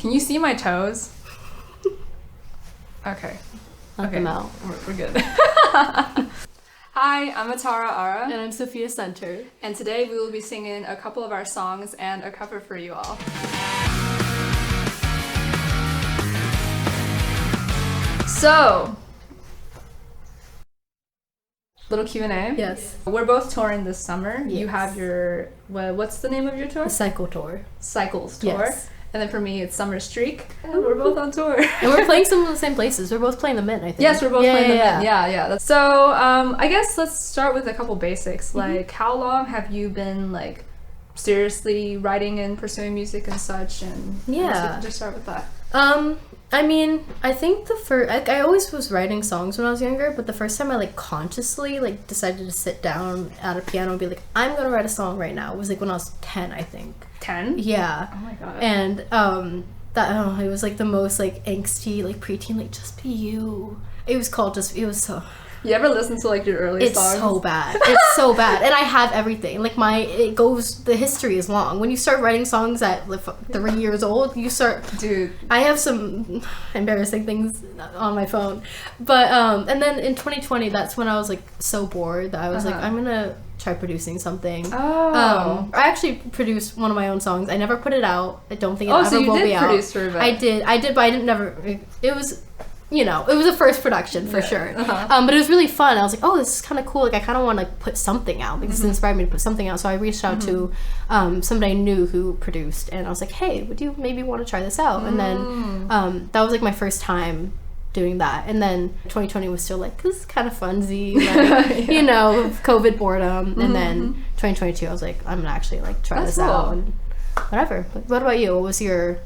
Can you see my toes? Okay. Knock them out. We're good. Hi, I'm Atara Ara. And I'm Sophia Center. And today we will be singing a couple of our songs and a cover for you all. So, little Q&A. Yes. We're both touring this summer. Yes. You have your, what's the name of your tour? The Cycle Tour. Cycles Tour. Yes. And then for me, it's Summer Streak. And we're both on tour. And we're playing some of the same places. We're both playing the Mint, I think. Yes, we're both playing the Mint. Yeah. So, I guess let's start with a couple basics. Like, how long have you been, like, seriously writing and pursuing music and such? And I guess we can just start with that. I mean, I think I always was writing songs when I was younger, but the first time I, like, consciously, like, decided to sit down at a piano and be like, I'm gonna write a song right now, was, like, when I was 10, I think. 10? Yeah. Oh my god. And, it was, like, the most, like, angsty, like, preteen, like, just be you. It was so... You ever listen to, like, your early songs? It's so bad. It's so bad. And I have everything. Like, the history is long. When you start writing songs at, like, 3 years old, you start... Dude. I have some embarrassing things on my phone. But, and then in 2020, that's when I was, like, so bored that I was like, I'm gonna try producing something. Oh. I actually produced one of my own songs. I never put it out. I don't think it ever so you will did be out. produce for a bit. I did, but I didn't never... It was... You know, it was a first production for sure. But it was really fun. I was like, oh, this is kind of cool. Like, I kind of want to put something out. Like, this inspired me to put something out. So I reached out to somebody I knew who produced. And I was like, hey, would you maybe want to try this out? And then that was, like, my first time doing that. And then 2020 was still, like, this is kind of funsy. Like, you know, COVID boredom. And then 2022, I was like, I'm going to actually, like, try this out. And whatever. But what about you? What was your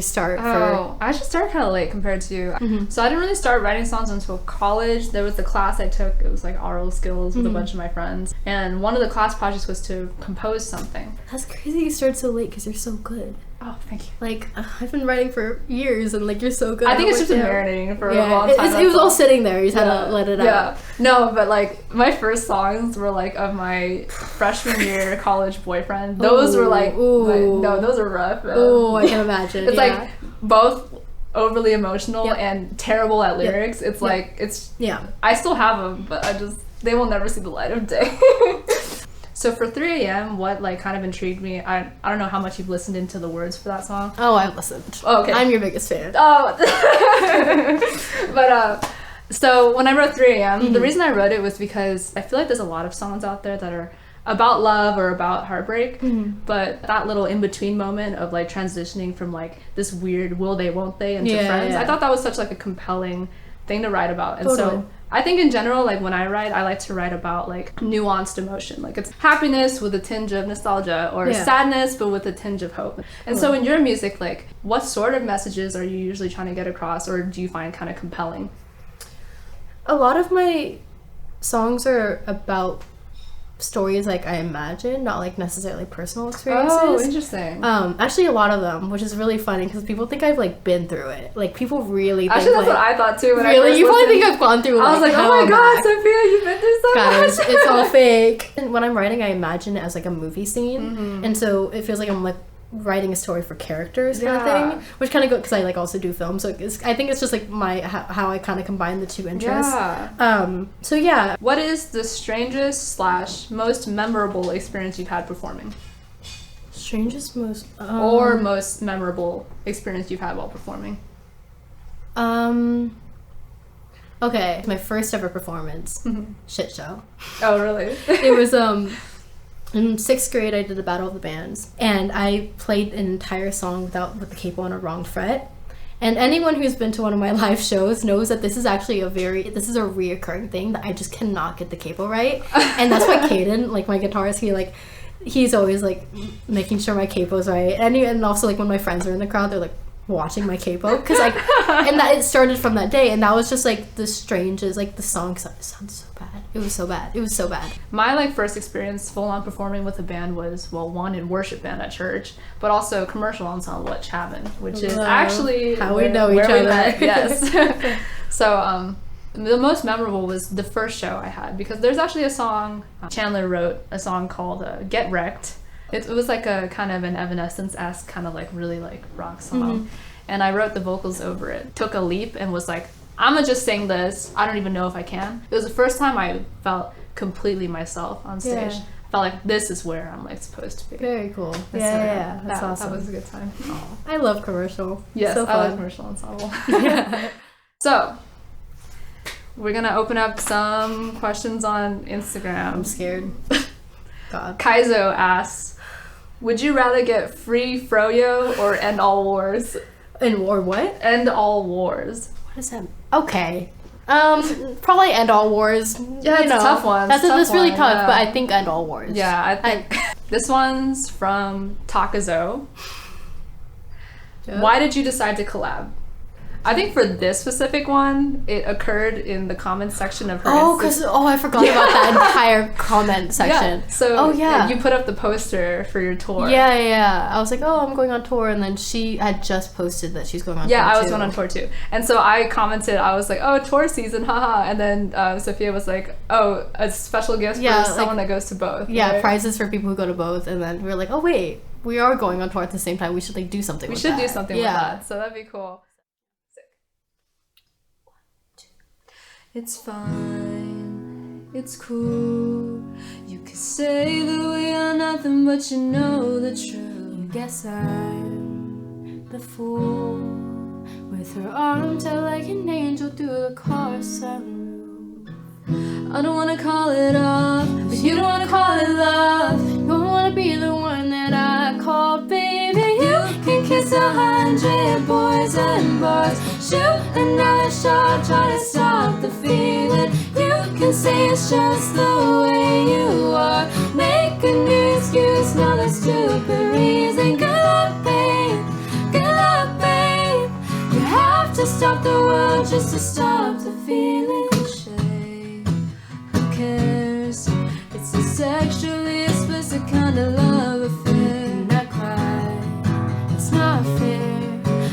start for... I actually started kind of late compared to you. So I didn't really start writing songs until college. There was the class I took, it was like oral skills with a bunch of my friends, and one of the class projects was to compose something. That's crazy you started so late because you're so good. Oh, thank you. Like, I've been writing for years and, like, you're so good. I think it's just been marinating for a long time. It was all sitting there. You just had to let it out. Yeah. No, but, like, my first songs were, like, of my freshman year college boyfriend. Those were, like, those are rough. Oh, I can imagine. It's, like, both overly emotional and terrible at lyrics. It's, like, it's... Yeah. I still have them, but they will never see the light of day. So for 3 a.m., what, like, kind of intrigued me, I don't know how much you've listened into the words for that song. Oh, I've listened. Oh, okay. I'm your biggest fan. Oh. But, so when I wrote 3 a.m., the reason I wrote it was because I feel like there's a lot of songs out there that are about love or about heartbreak, but that little in-between moment of, like, transitioning from, like, this weird will they, won't they into friends, I thought that was such, like, a compelling thing to write about. And so I think in general, like, when I write, I like to write about, like, nuanced emotion. Like, it's happiness with a tinge of nostalgia, or sadness but with a tinge of hope. And so in your music, like, what sort of messages are you usually trying to get across, or do you find kind of compelling? A lot of my songs are about stories, like, I imagine, not, like, necessarily personal experiences. Oh, interesting. Actually, a lot of them, which is really funny because people think I've, like, been through it. Like, people really think, actually, that's like, what I thought too when I really, first you probably listened. think I've gone through, like, I was like, oh my god, Sophia, you've been through so guys, much. it's all fake. And when I'm writing, I imagine it as, like, a movie scene, and so it feels like I'm, like, writing a story for characters kind of thing, which kind of go because I, like, also do film, so I think it's just, like, my how I kind of combine the two interests. So yeah. What is the strangest / most memorable experience you've had performing? Strangest most or most memorable experience you've had while performing? Okay, my first ever performance, shit show. Oh, really? It was in 6th grade, I did the Battle of the Bands, and I played an entire song with the capo on a wrong fret. And anyone who's been to one of my live shows knows that this is actually a reoccurring thing, that I just cannot get the capo right. And that's why Caden, like, my guitarist, he's always, like, making sure my capo's right. And also, like, when my friends are in the crowd, they're, like, watching my capo, because, like, and that it started from that day, and that was just, like, the strangest, like, the song sounds so bad. It was so bad. My, like, first experience full-on performing with a band was, well, one in worship band at church, but also commercial ensemble at Chapman, which is actually how we know each other. Yes. So the most memorable was the first show I had, because there's actually a song Chandler wrote, a song called Get Wrecked, It was like a kind of an Evanescence-esque kind of like really like rock song. And I wrote the vocals over it. Took a leap and was like, I'm gonna just sing this. I don't even know if I can. It was the first time I felt completely myself on stage. Yeah. I felt like this is where I'm like supposed to be. Very cool. That's awesome. That was a good time. Oh, I love commercial. Yes, so I fun. love commercial ensemble. So, we're gonna open up some questions on Instagram. I'm scared. God. Kaizo asks, would you rather get free froyo or end all wars? Or what? End all wars. What is that? Okay. Probably end all wars. Yeah, it's a tough one. That's really tough, but I think end all wars. Yeah, I think. This one's from Takazo. Yeah. Why did you decide to collab? I think for this specific one, it occurred in the comments section of her. I forgot about that entire comment section. Yeah. So you put up the poster for your tour. Yeah. I was like, I'm going on tour, and then she had just posted that she's going on tour. Yeah, I was going on tour too. And so I commented, I was like, tour season, haha. And then Sophia was like, a special gift for someone that goes to both. Yeah, right? prizes for people who go to both. And then we were like, wait, we are going on tour at the same time. We should do something with that. We should do something with that. So that'd be cool. It's fine, it's cool. You could say that we are nothing, but you know the truth. You guess I'm the fool with her arms out like an angel through the car sunroof. I don't wanna call it off, but you don't wanna call it love. You don't wanna be the one that I call baby. You can kiss 100 boys and bars, shoot another shot, try to stop the feeling. You can say it's just the way you are, make a new excuse, another stupid reason. Good luck, babe, good luck, babe. You have to stop the world just to stop the feeling. Shade, who cares? It's a sexually explicit kind of love affair. And I cry, it's not fair.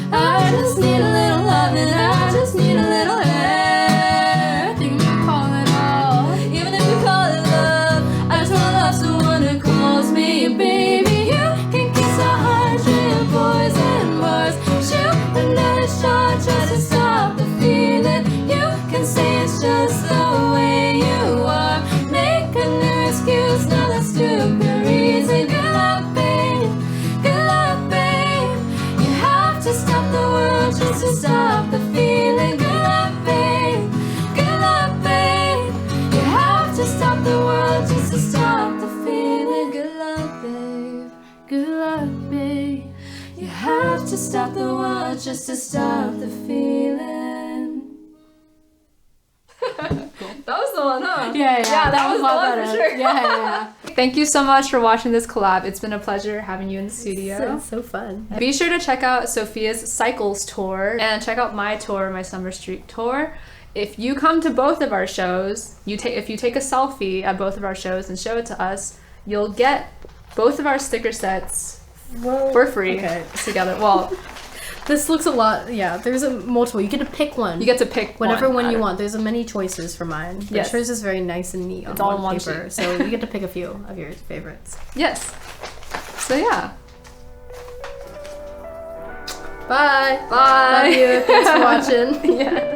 I just need a little love and I just need a little air. Think you call it all, even if you call it love. I just wanna love someone who calls me a baby. You can kiss 100 boys and bars, shoot another shot, try to stop the feeling. You can say it's just the way you are, make a new excuse, another stupid reason. Good luck, babe, good luck, babe. You have to stop the world just to stop the feeling. Good luck, babe, good luck, babe. You have to stop the world just to stop the feeling. Good luck, babe, good luck, babe. You have to stop the world just to stop the feeling. That was the one, huh? Yeah, that was the one for sure. Yeah. Thank you so much for watching this collab. It's been a pleasure having you in the studio. So fun. Be sure to check out Sophia's Cycles tour and check out my tour, my Summer Street tour. If you come to both of our shows, if you take a selfie at both of our shows and show it to us, you'll get both of our sticker sets for free together. Well, this looks a lot. Yeah, there's a multiple. You get to pick one. You get to pick whatever one you want. There's many choices for mine. But yes. Yours is very nice and neat. It's all on one paper, sheet. So you get to pick a few of your favorites. Yes. So yeah. Bye. Bye. Love you. Thanks for watching. Yeah.